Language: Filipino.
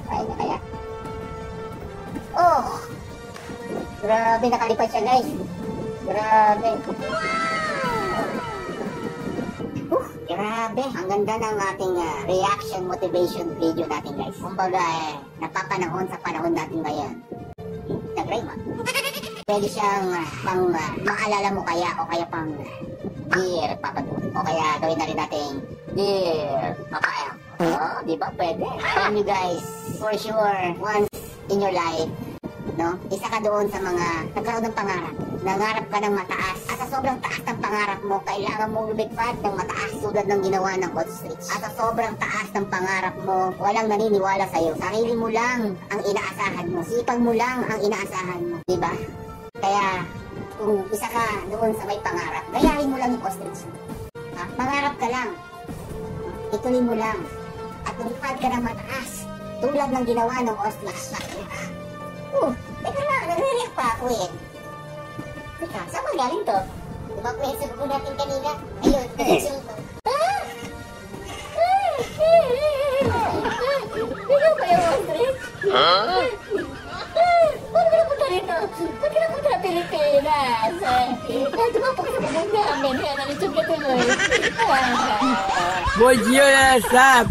Kaya na kaya. Oh! Grabe, nakalipad siya guys. Grabe. Grabe. Ang ganda ng ating reaction motivation video natin guys. Kumbaga napapanahon sa panahon natin ngayon. Nag-ray mo. Pwede siyang pang maalala mo kaya o kaya pang Dear Papa o kaya gawin na rin natin Dear Papa M. Oh, di ba pwede? Tell you guys, for sure, once in your life, no? Isa ka doon sa mga nagkaroon ng pangarap. Nangarap ka ng mataas. At sa sobrang taas ng pangarap mo, kailangan mong lumipad ng mataas tulad ng ginawa ng ostrich. At sa sobrang taas ng pangarap mo, walang naniniwala sa'yo. Sarili mo lang ang inaasahan mo. Sipag mo lang ang inaasahan mo. Diba? Kaya, kung isa ka doon sa may pangarap, gayahin mo lang yung ostrich. Ha? Pangarap ka lang. Ituloy mo lang. At lumipad ka ng mataas tulad ng ginawa ng ostrich. Teka lang, nagre-react pa ako eh. Teka, saan mo galing to? Diba ko yung sagot natin kanina? Ayun, nag-reaction to. Ikaw ba yung ostrich? Paano ka napunta rito? Ba't ka napunta na Pilipinas? Diba po kasi pumunta namin, kaya nalitsog ka tuloy. Bonjour, Sab!